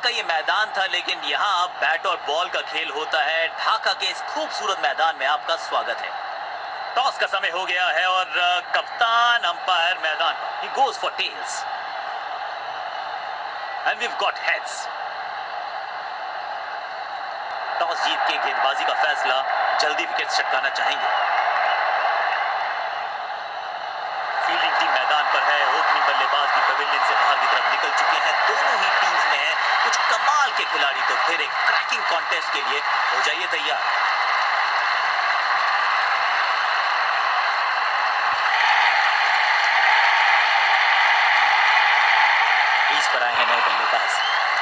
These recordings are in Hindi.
का ये मैदान था, लेकिन यहाँ अब बैट और बॉल का खेल होता है। ढाका के इस खूबसूरत मैदान में आपका स्वागत है। टॉस का समय हो गया है और कप्तान अंपायर मैदान, he goes for tails and we've got heads। Toss जीत के गेंदबाजी का फैसला, जल्दी विकेट चटकाना चाहेंगे। फील्डिंग टीम मैदान पर है। ओपनिंग बल्लेबाज भी पवेलियन से बाहर की तरफ निकल चुके हैं। दोनों ही टीम्स में हैं कुछ कमाल के खिलाड़ी, तो फिर एक क्रैकिंग कॉन्टेस्ट के लिए हो जाइए तैयार। क्रीज पर आए हैं नए बल्लेबाज।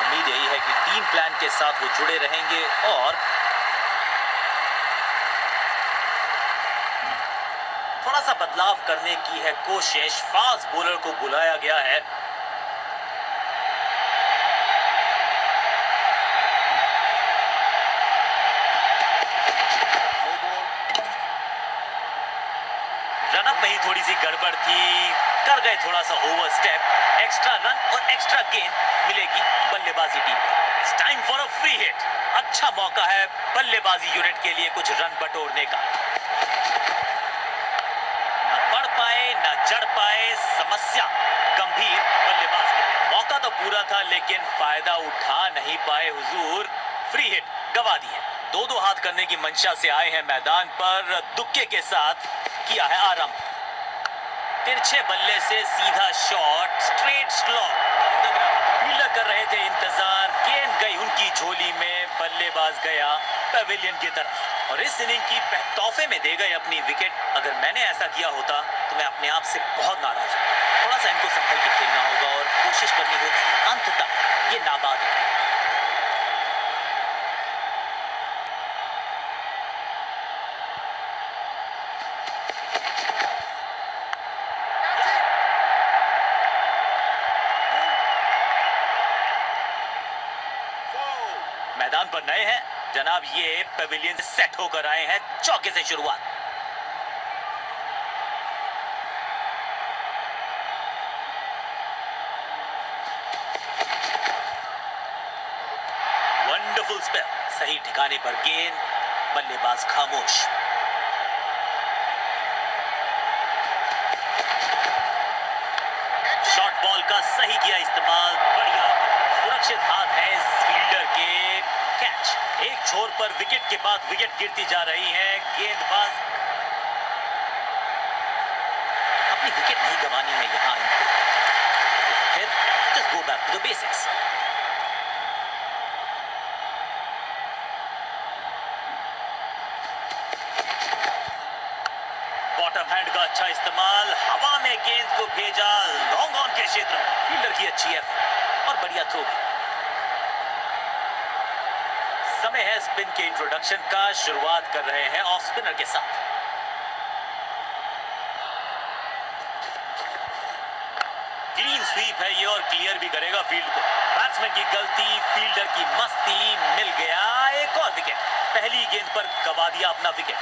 उम्मीद यही है कि टीम प्लान के साथ वो जुड़े रहेंगे और थोड़ा सा बदलाव करने की है कोशिश। फास्ट बॉलर को बुलाया गया है। रनअप में ही थोड़ी सी गड़बड़ थी, कर गए थोड़ा सा ओवर स्टेप। एक्स्ट्रा रन और एक्स्ट्रा गेंद मिलेगी बल्लेबाजी टीम को। Time for a free hit. अच्छा मौका है बल्लेबाजी यूनिट के लिए कुछ रन बटोरने का। ना बढ़ पाए ना जड़ पाए, समस्या गंभीर बल्लेबाज की। मौका तो पूरा था लेकिन फायदा उठा नहीं पाए हुजूर। फ्री हिट गवा दी है। दो हाथ करने की मंशा से आए हैं मैदान पर। दुक्के के साथ किया है आरंभ। तिरछे बल्ले से सीधा शॉट, स्ट्रेट स्लॉट। फील्डर कर रहे थे इंतजार। गेंद गई उनकी झोली में, बल्लेबाज गया पवेलियन की तरफ और इस इनिंग की तोहफे में दे गए अपनी विकेट। अगर मैंने ऐसा किया होता तो मैं अपने आप से बहुत नाराज हूं। थोड़ा सा इनको संभल के खेलना होगा और कोशिश करनी होगी अंत तक ये नाबाद है। मैदान पर नए हैं जनाब, ये पवेलियन सेट होकर आए हैं। चौके से शुरुआत। Wonderful spell. सही ठिकाने पर गेंद, बल्लेबाज खामोश। शॉर्ट बॉल का सही किया इस्तेमाल। बढ़िया सुरक्षित हाथ है इस फील्डर के। कैच। एक छोर पर विकेट के बाद विकेट गिरती जा रही है। गेंदबाज अपनी विकेट नहीं गंवानी है यहां इनको। फिर just go back to the basics। Bottom hand का अच्छा इस्तेमाल। हवा में गेंद को भेजा लॉन्ग ऑन के क्षेत्र में। फील्डर की अच्छी एफर्ट और बढ़िया थ्रो भी। समय है स्पिन के इंट्रोडक्शन का। शुरुआत कर रहे हैं ऑफ स्पिनर के साथ। क्लीन स्वीप है ये और क्लियर भी करेगा फील्ड को। बैट्समैन की गलती, फील्डर की मस्ती। मिल गया एक और विकेट। पहली गेंद पर गवा दिया अपना विकेट।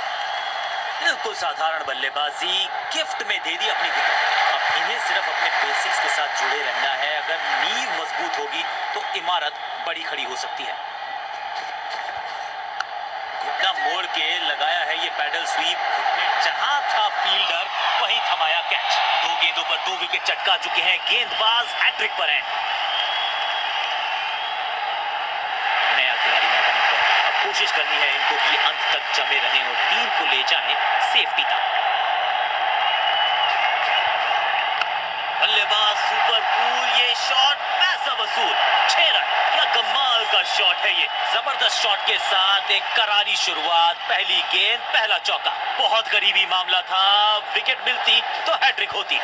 बिल्कुल साधारण बल्लेबाजी, गिफ्ट में दे दी अपनी विकेट। अब इन्हें सिर्फ अपने बेसिक्स के साथ जुड़े रहना है। अगर नींव मजबूत होगी तो इमारत बड़ी खड़ी हो सकती है। घुटना मोड़ के लगाया है ये पैडल स्वीप। जहां था फील्डर वहीं थमाया कैच। दो गेंदों पर दो विकेट चटका चुके हैं। गेंदबाज हैट्रिक पर हैं। नया खिलाड़ी मैदान पर। अब कोशिश करनी है इनको कि अंत तक जमे रहें और टीम को ले जाएं सेफ्टी तक। बल्लेबाज सुपर कूल। ये शॉट पैसा वसूल। 6 रन। क्या कमाल का शॉट है ये। जबरदस्त शॉट के साथ एक करारी शुरुआत। पहली गेंद पहला चौका। बहुत करीबी मामला था। विकेट मिलती तो हैट्रिक होती।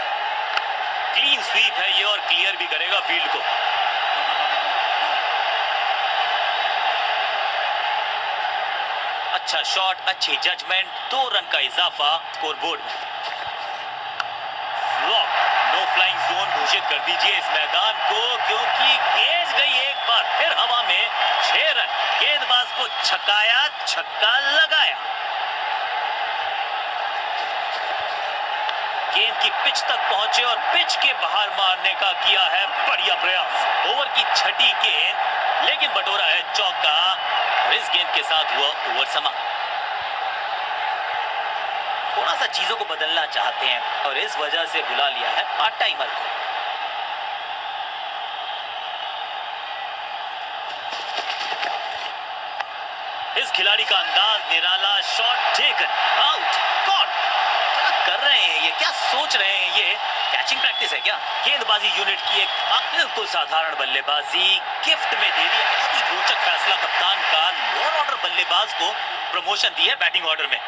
क्लीन स्वीप है ये और क्लियर भी करेगा फील्ड को। अच्छा शॉट, अच्छी जजमेंट। 2 रन का इजाफा स्कोरबोर्ड में। नो फ्लाइंग जोन घोषित कर दीजिए इस मैदान को, क्योंकि गेंद गई एक बार फिर हवा में। 6 रन। गेंदबाज को छकाया, छक्का लगाया। गेंद की पिच तक पहुंचे और पिच के बाहर मारने का किया है बढ़िया प्रयास। ओवर की छठी गेंद लेकिन बटोरा है चौका और इस गेंद के साथ हुआ ओवर समाप्त। थोड़ा सा चीजों को बदलना चाहते हैं और इस वजह से बुला लिया है पार्ट टाइमर को। इस खिलाड़ी का अंदाज निराला, शॉट टेकन, आउट, कॉट। क्या कर रहे हैं ये, क्या सोच रहे हैं ये? कैचिंग प्रैक्टिस है क्या? गेंदबाजी यूनिट की एक बिल्कुल साधारण बल्लेबाजी गिफ्ट में दे दी। बहुत ही रोचक फैसला कप्तान का। लोअर ऑर्डर बल्लेबाज को प्रमोशन दी है बैटिंग ऑर्डर में।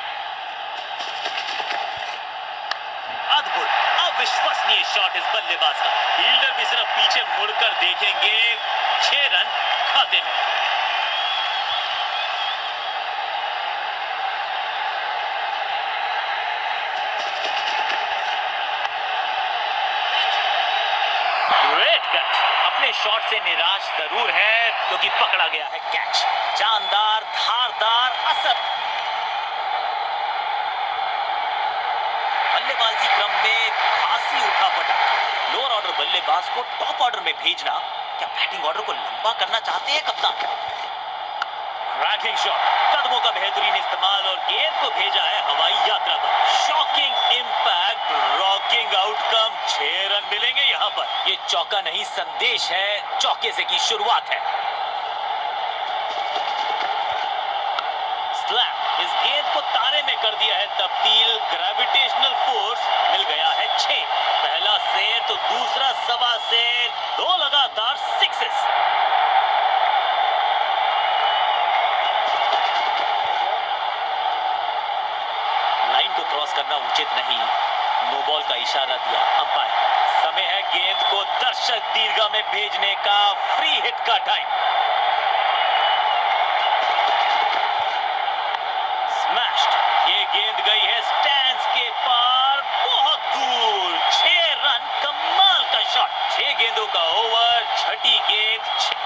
अद्भुत, अविश्वसनीय शॉट इस बल्लेबाज का। फील्डर भी सिर्फ पीछे मुड़कर देखेंगे। 6 रन खाते में। Great catch. अपने शॉट से निराश जरूर है क्योंकि पकड़ा गया है कैच। जानदार, धारदार असर। बल्लेबाजी क्रम में खासी उठापटक। लोअर ऑर्डर बल्लेबाज को टॉप ऑर्डर में भेजना, क्या बैटिंग ऑर्डर को लंबा करना चाहते हैं कप्तान? क्रैकिंग शॉट, कदमों का बेहतरीन इस्तेमाल और गेंद को भेजा है हवाई यात्रा पर। Shocking impact, rocking outcome. 6 run मिलेंगे यहां पर। ये चौका नहीं, संदेश है, चौके से की शुरुआत है। स्लैम, इस गेंद को तारे में कर दिया है तब्दील। ग्रेविटेशनल फोर्स मिल गया है 6। पहला सेर तो दूसरा सवा सेर, 2 लगातार सिक्सेस। लाइन को क्रॉस करना उचित नहीं, नो बॉल का इशारा दिया अंपायर। समय है गेंद को दर्शक दीर्घा में भेजने का। फ्री हिट का टाइम। स्मैश्ड, ये गेंद गई है स्टैंड्स के पार, बहुत दूर। 6 रन, कमाल का शॉट। 6 गेंदों का ओवर, छठी गेंद।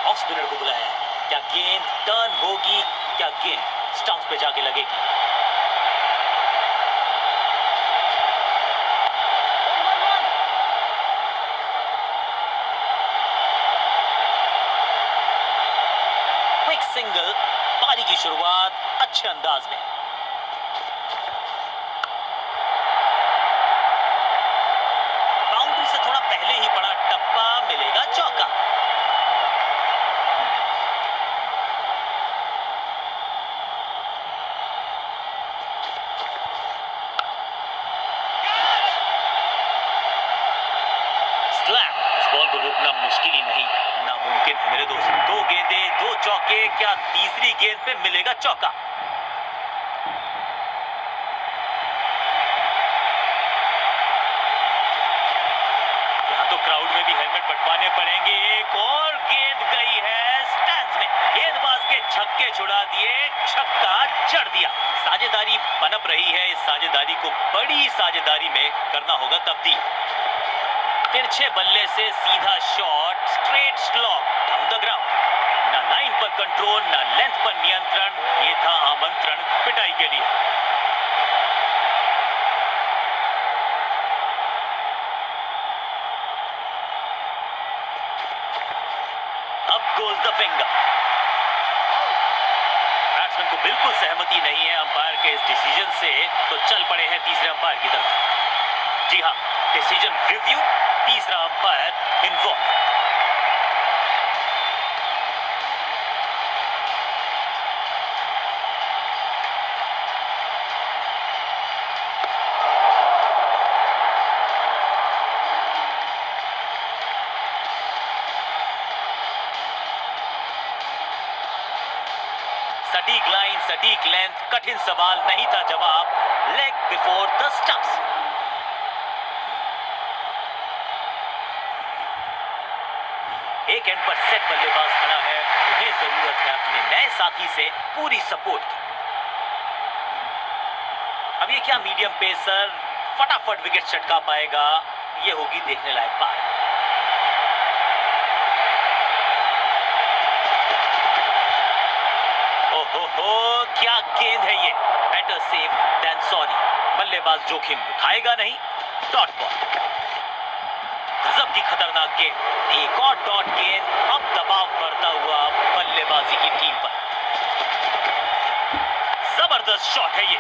ऑफ स्पिनर को बुलाया है। क्या गेंद टर्न होगी? क्या गेंद स्टंप्स पे जाके लगेगी? क्विक सिंगल, पारी की शुरुआत अच्छे अंदाज में। बाउंड्री से थोड़ा पहले ही पड़ा टप्पा, मिलेगा चौका। स्लैम, इस बॉल को रोकना मुश्किल ही नहीं, नामुमकिन है मेरे दोस्त। 2 गेंदें, 2 चौके, क्या तीसरी गेंद पे मिलेगा चौका? यहाँ तो क्राउड में भी हेलमेट बंटवाने पड़ेंगे। एक और गेंद गई है स्टैंड्स में। गेंदबाज के छक्के छुड़ा दिए, छक्का जड़ दिया। साझेदारी पनप रही है। इस साझेदारी को बड़ी साझेदारी में करना होगा तब्दील। तिरछे बल्ले से सीधा shot, straight slog down the ground. ना लाइन पर कंट्रोल, ना लेंथ पर नियंत्रण। ये था आमंत्रण पिटाई के लिए। अब गोज द फिंगर। बैट्समैन को बिल्कुल सहमति नहीं है अंपायर के इस डिसीजन से, तो चल पड़े हैं तीसरे अंपायर की तरफ। जी हाँ, डिसीजन रिव्यू, तीसरा अंपायर इन्वॉल्व। सटीक लाइन, सटीक लेंथ, कठिन सवाल नहीं था जवाब। Leg before the stumps. एक एंड पर सेट बल्लेबाज खड़ा है। उन्हें जरूरत है अपने नए साथी से पूरी सपोर्ट की। अब ये क्या मीडियम पेसर फटाफट विकेट चटका पाएगा? ये होगी देखने लायक बात। ओहो, क्या गेंद है ये। Better safe than sorry. बल्लेबाज जोखिम उठाएगा नहीं। डॉट बॉल, गजब की खतरनाक गेंद। एक और डॉट गेंद। अब दबाव बढ़ता हुआ जबरदस्त शॉट है ये।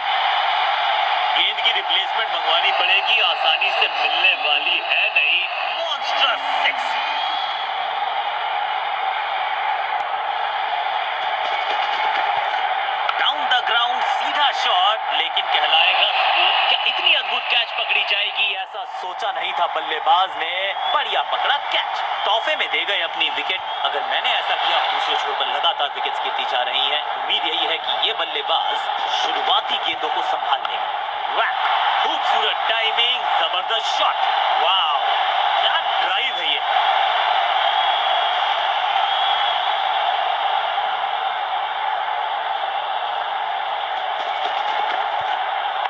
गेंद की रिप्लेसमेंट मंगवानी पड़ेगी, आसानी से मिलने वाली है नहीं। Monstrous six. Down the ground सीधा शॉट, लेकिन कहलाएगा स्कूप। क्या इतनी अद्भुत कैच पकड़ी जाएगी, ऐसा सोचा नहीं था बल्लेबाज ने। बढ़िया पकड़ा कैच, तोहफे में दे गए अपनी विकेट। अगर मैंने ऐसा किया, दूसरे छोर पर लगातार विकेट्स गिरती जा रही हैं। उम्मीद यही है कि ये बल्लेबाज शुरुआती गेंदों को संभाल लेगा। वाह, खूबसूरत टाइमिंग, जबरदस्त शॉट। वाह, क्या ड्राइव है ये।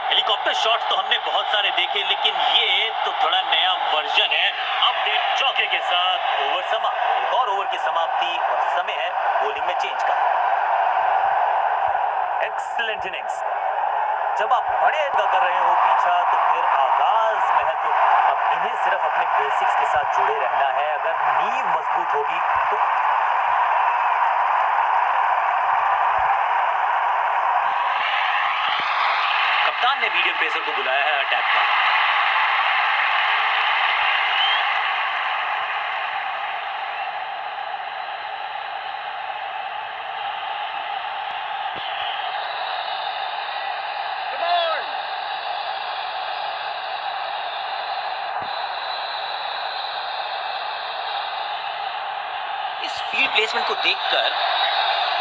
हेलीकॉप्टर शॉट तो हमने बहुत सारे देखे, लेकिन ये तो थोड़ा नया वर्जन है। अपडेट चौके के साथ ओवर समाप्त। एक और ओवर की समाप्ति और समय है बॉलिंग में चेंज का। Excellent innings. जब आप बड़े कर रहे हो पीछा, तो फिर आगाज में है, तो अब इन्हें सिर्फ अपने बेसिक्स के साथ जुड़े रहना है। अगर नींव मजबूत होगी तो कप्तान ने मीडियम पेसर को बुलाया है अटैक पर। इस फील्ड प्लेसमेंट को देखकर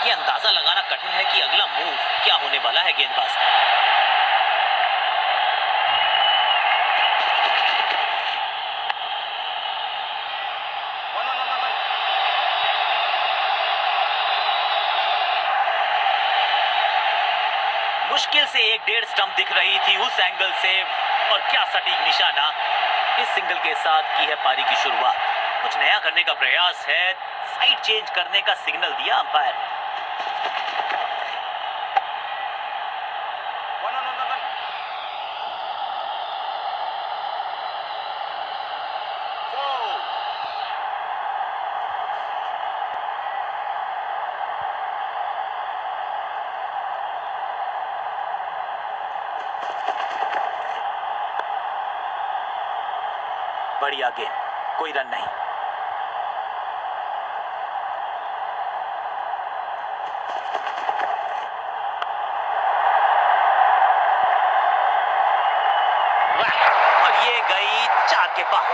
ये अंदाजा लगाना कठिन है कि अगला मूव क्या होने वाला है गेंदबाज का। मुश्किल से 1.5 स्टंप दिख रही थी उस एंगल से, और क्या सटीक निशाना। इस सिंगल के साथ की है पारी की शुरुआत। कुछ नया करने का प्रयास है, साइड चेंज करने का सिग्नल दिया अंपायर ने। बढ़िया गेंद, कोई रन नहीं। और ये गई 4 के पार।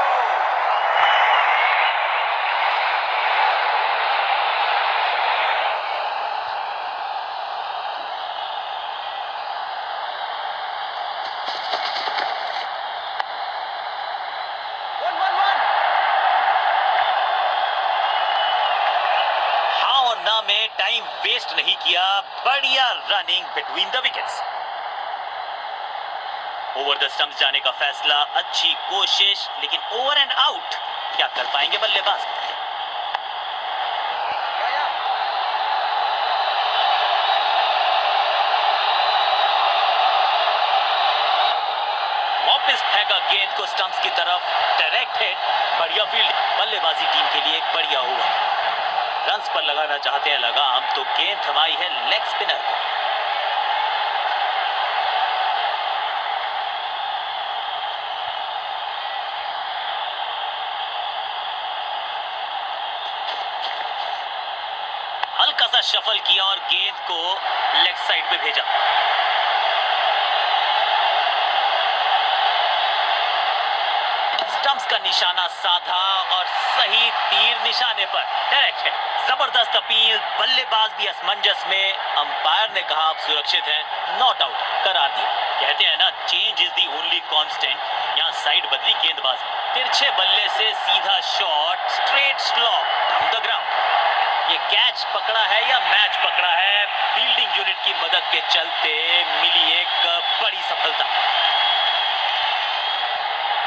में टाइम वेस्ट नहीं किया, बढ़िया running between the wickets. Over the stumps जाने का फैसला, अच्छी कोशिश, लेकिन ओवर एंड आउट। क्या कर पाएंगे बल्लेबाज? वापस फेंका गेंद को स्टंप्स की तरफ, डायरेक्ट हिट, बढ़िया फील्ड। बल्लेबाजी टीम के लिए एक बढ़िया ओवर। रन्स पर लगाना चाहते हैं लगाम, तो गेंद थमाई है लेग स्पिनर को। हल्का सा शफल किया और गेंद को लेग साइड पे भेजा। स्टंप्स का निशाना साधा और सही तीर निशाने पर, डायरेक्ट है। जबरदस्त अपील, बल्लेबाज भी असमंजस में। अंपायर ने कहा आप सुरक्षित हैं, नॉट आउट करार दिया। कहते हैं ना, change is the only constant. यहां साइड बदली गेंदबाज, तिरछे बल्ले से सीधा shot, straight slope down the ground. ये कैच पकड़ा है या मैच पकड़ा है? फील्डिंग यूनिट की मदद के चलते मिली एक बड़ी सफलता।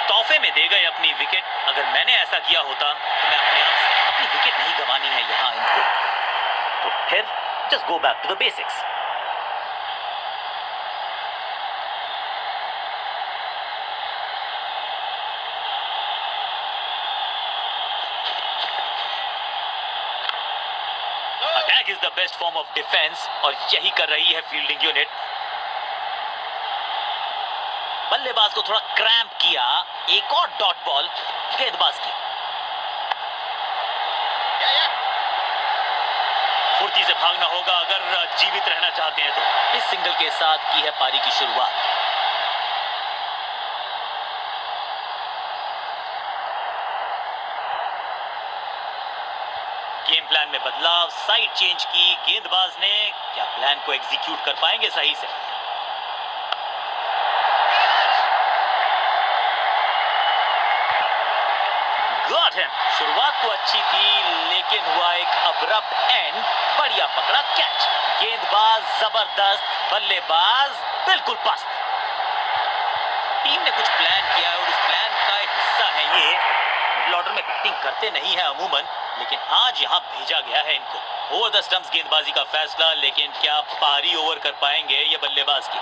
तोहफे में दे गए अपनी विकेट। अगर मैंने ऐसा किया होता तो मैं अपने आप से अपनी विकेट नहीं गंवानी है यहां इनको, तो फिर just go back to the basics. Attack is the best form of defence, और यही कर रही है फील्डिंग यूनिट। बल्लेबाज को थोड़ा क्रैम्प किया। एक और डॉट बॉल गेंदबाज की। फुर्ती से भागना होगा अगर जीवित रहना चाहते हैं तो। इस सिंगल के साथ की है पारी की शुरुआत। गेम प्लान में बदलाव, साइड चेंज की गेंदबाज ने। क्या प्लान को एग्जीक्यूट कर पाएंगे सही से? Got him. शुरुआत तो अच्छी थी लेकिन हुआ एक अब्रप्ट एंड। बढ़िया पकड़ा कैच। गेंदबाज जबरदस्त, बल्लेबाज बिल्कुल पस्त। टीम ने कुछ प्लान किया और उस प्लान का एक हिस्सा है ये। मिडिल ऑर्डर में बैटिंग करते नहीं है अमूमन, लेकिन आज यहां भेजा गया है इनको। ओवर द स्टंप्स गेंदबाजी का फैसला, लेकिन क्या पारी ओवर कर पाएंगे ये बल्लेबाज की?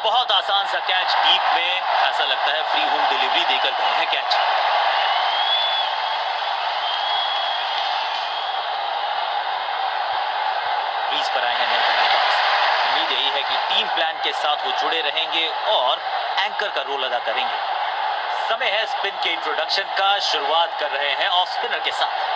बहुत आसान सा कैच डीप में। ऐसा लगता है फ्री होम डिलीवरी देकर गए हैं कैच। क्रीज पर आए हैं नए बल्लेबाज। उम्मीद यही है कि टीम प्लान के साथ वो जुड़े रहेंगे और एंकर का रोल अदा करेंगे। समय है स्पिन के इंट्रोडक्शन का। शुरुआत कर रहे हैं ऑफ स्पिनर के साथ।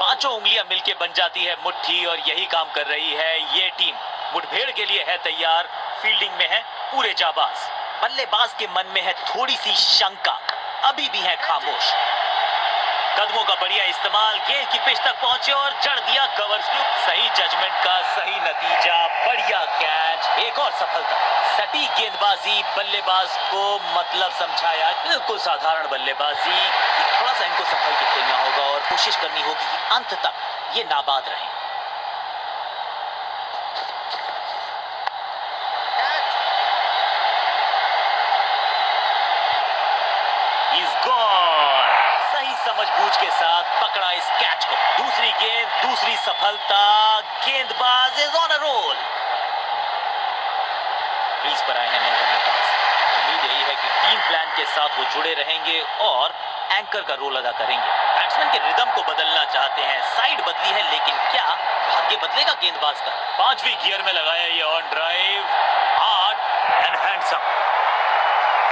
पांचों उंगलियां मिलके बन जाती है मुट्ठी और यही काम कर रही है ये टीम। मुठभेड़ के लिए है तैयार। फील्डिंग में है पूरे जाबाज। बल्लेबाज के मन में है थोड़ी सी शंका, अभी भी है खामोश। कदमों का बढ़िया इस्तेमाल, गेंद की पिच तक पहुंचे और जड़ दिया कवर स्लिप। सही जजमेंट का सही नतीजा, बढ़िया कैच, एक और सफलता। सटीक गेंदबाजी, बल्लेबाज को मतलब समझाया। बिल्कुल साधारण बल्लेबाजी। थोड़ा सा इनको संभल के खेलना होगा और कोशिश करनी होगी कि अंत तक ये नाबाद रहे। सही समझबूझ के साथ पकड़ा इस कैच को। दूसरी गेंद, दूसरी सफलता। गेंदबाज is on a roll. Crease पर आए हैं नए बल्लेबाज। उम्मीद यही है कि टीम प्लान के साथ वो जुड़े रहेंगे और एंकर का रोल अदा करेंगे। बैट्समैन के रिदम को बदलना चाहते हैं। साइड बदली है लेकिन क्या भाग्य बदलेगा गेंदबाज का? पांचवी गियर में लगाया ये on drive. Hard and handsome.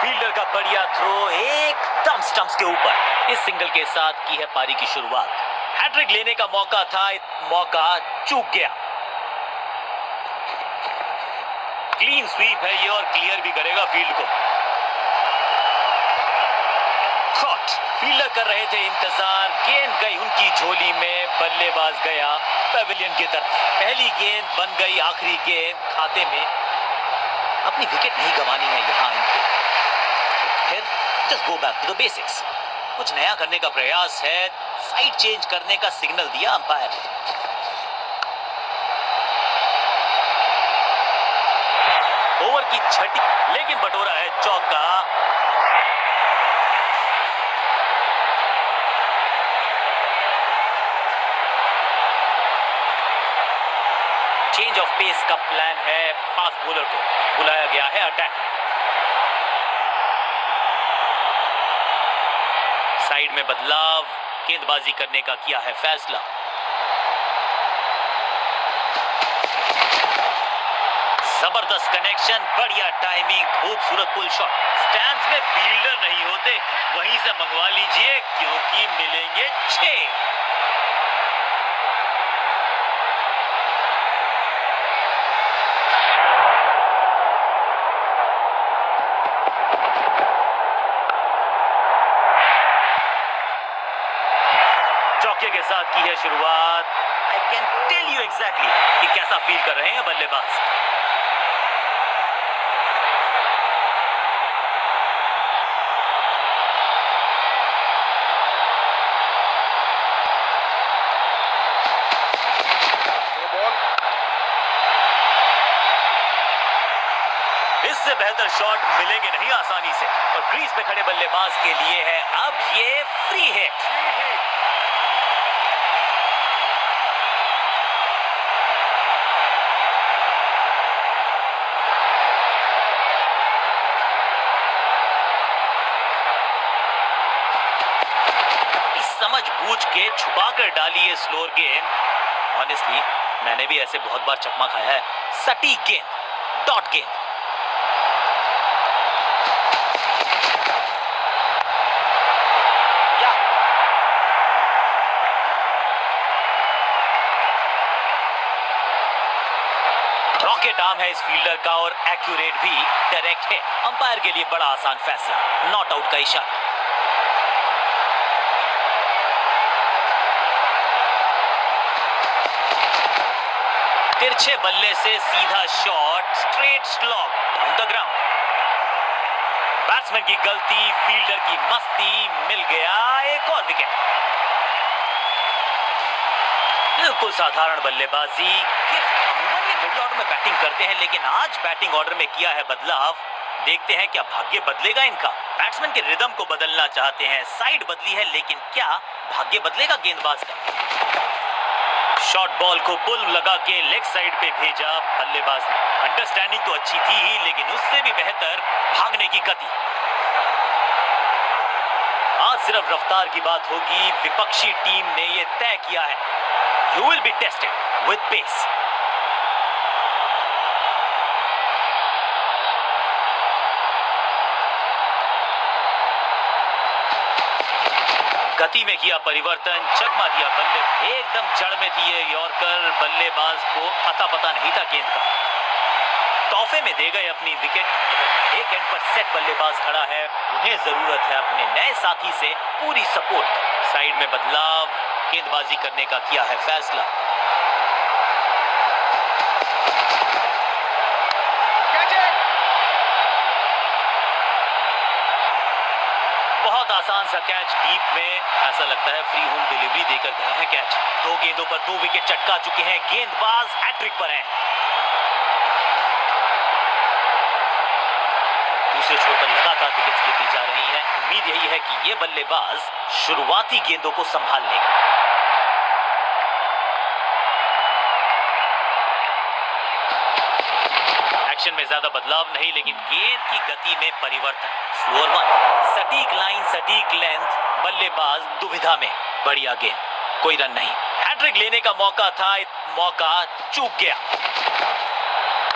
Fielder का बढ़िया थ्रो एकदम स्टंप्स के ऊपर। इस सिंगल के साथ की है पारी की शुरुआत। हैट्रिक लेने का मौका था, मौका चूक गया। क्लीन स्वीप है ये और क्लियर भी करेगा फील्ड को। शॉट। फील्डर कर रहे थे इंतजार। गेंद गई उनकी झोली में। बल्लेबाज गया पेविलियन की तरफ। पहली गेंद बन गई आखिरी गेंद खाते में। अपनी विकेट नहीं गंवानी है यहां इनको। फिर just go back to the basics. कुछ नया करने का प्रयास है। साइड चेंज करने का सिग्नल दिया अंपायर ने। ओवर की छठी, लेकिन बटोरा है चौका। चेंज ऑफ पेस का प्लान है। फास्ट बॉलर को बुलाया गया है अटैक। साइड में बदलाव, गेंदबाजी करने का किया है फैसला। जबरदस्त कनेक्शन, बढ़िया टाइमिंग, खूबसूरत पुल शॉट। स्टैंड्स में फील्डर नहीं होते, वहीं से मंगवा लीजिए क्योंकि मिलेंगे 6। चौके के साथ की है शुरुआत। I can tell you exactly कि कैसा फील कर रहे हैं बल्लेबाज। इससे बेहतर शॉट मिलेंगे नहीं आसानी से और क्रीज पे खड़े बल्लेबाज के लिए है अब ये फ्री हिट। के छुपा कर डाली है स्लोअर गेंद। ऑनेस्टली मैंने भी ऐसे बहुत बार चकमा खाया है। सटीक गेंद, डॉट गेंद। रॉकेट आर्म है इस फील्डर का और एक्यूरेट भी, डायरेक्ट है। अंपायर के लिए बड़ा आसान फैसला, नॉट आउट का इशारा। तिरछे बल्ले से सीधा shot, straight slog on the ground. Batsman की गलती, फील्डर की मस्ती, मिल गया एक और विकेट। बिल्कुल साधारण बल्लेबाजी। अमूमन ये मिडिल ऑर्डर में बैटिंग करते हैं, लेकिन आज बैटिंग ऑर्डर में किया है बदलाव। देखते हैं क्या भाग्य बदलेगा इनका। बैट्समैन के रिदम को बदलना चाहते हैं, साइड बदली है, लेकिन क्या भाग्य बदलेगा गेंदबाज का? शॉर्ट बॉल को पुल लगा के लेग साइड पे भेजा बल्लेबाज ने। अंडरस्टैंडिंग तो अच्छी थी ही, लेकिन उससे भी बेहतर भागने की गति। आज सिर्फ रफ्तार की बात होगी। विपक्षी टीम ने ये तय किया है, you will be tested with pace। गति में किया परिवर्तन, चकमा दिया बल्ले। एकदम जड़ में थी ये यॉर्कर, बल्लेबाज को अता पता नहीं था गेंद का। तोहफे में दे गए अपनी विकेट। एक एंड पर सेट बल्लेबाज खड़ा है, उन्हें जरूरत है अपने नए साथी से पूरी सपोर्ट। साइड में बदलाव, गेंदबाजी करने का किया है फैसला। बहुत आसान सा कैच डीप में, ऐसा लगता है फ्री होम डिलीवरी देकर गए हैं कैच। 2 गेंदों पर 2 विकेट चटका चुके हैं, गेंदबाज हैट्रिक पर हैं। दूसरे छोर पर लगातार विकेट्स गिरती जा रही हैं। उम्मीद यही है कि ये बल्लेबाज शुरुआती गेंदों को संभाल लेगा। एक्शन में ज्यादा बदलाव नहीं, लेकिन गेंद की गति में परिवर्तन। स्लोअर वन, सटीक लाइन, सटीक लेंथ, बल्लेबाज दुविधा में। बढ़िया गेंद, कोई रन नहीं। हैट्रिक लेने का मौका था, मौका चूक गया।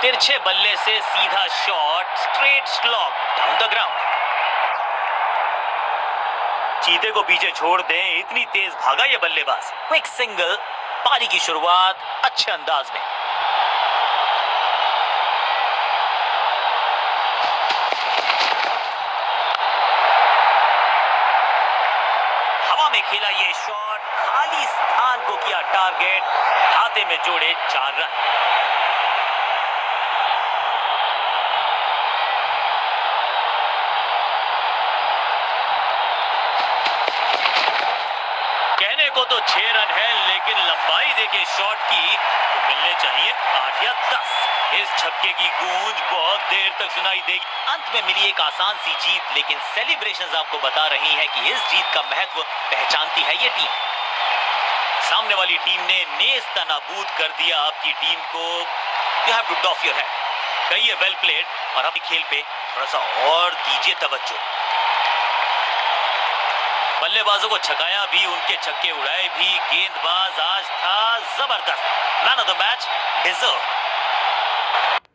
तिरछे बल्ले से सीधा shot, straight slog down the ground. चीते को पीछे छोड़ दें, इतनी तेज भागा ये बल्लेबाज। क्विक सिंगल, पारी की शुरुआत अच्छे अंदाज में। हवा में खेला ये शॉट, खाली स्थान को किया टारगेट, खाते में जोड़े 4 रन। कहने को तो 6 रन है, लेकिन लंबाई देखे शॉट की तो मिलने चाहिए 8 या 10। इस छक्के की गूंज बहुत देर तक सुनाई देगी। अंत में मिली एक आसान सी जीत, लेकिन सेलिब्रेशंस आपको बता रही हैं कि इस जीत का महत्व पहचानती है ये टीम। सामने वाली टीम ने नेस्तनाबूद कर दिया आपकी टीम को। You have to doff your head. कहिए वेल प्लेड, और अपने खेल पे थोड़ा सा और दीजिए तवज्जो। बल्लेबाजों को छकाया भी, उनके छक्के उड़ाए भी। गेंदबाज आज था जबरदस्त। Man of the match deserve.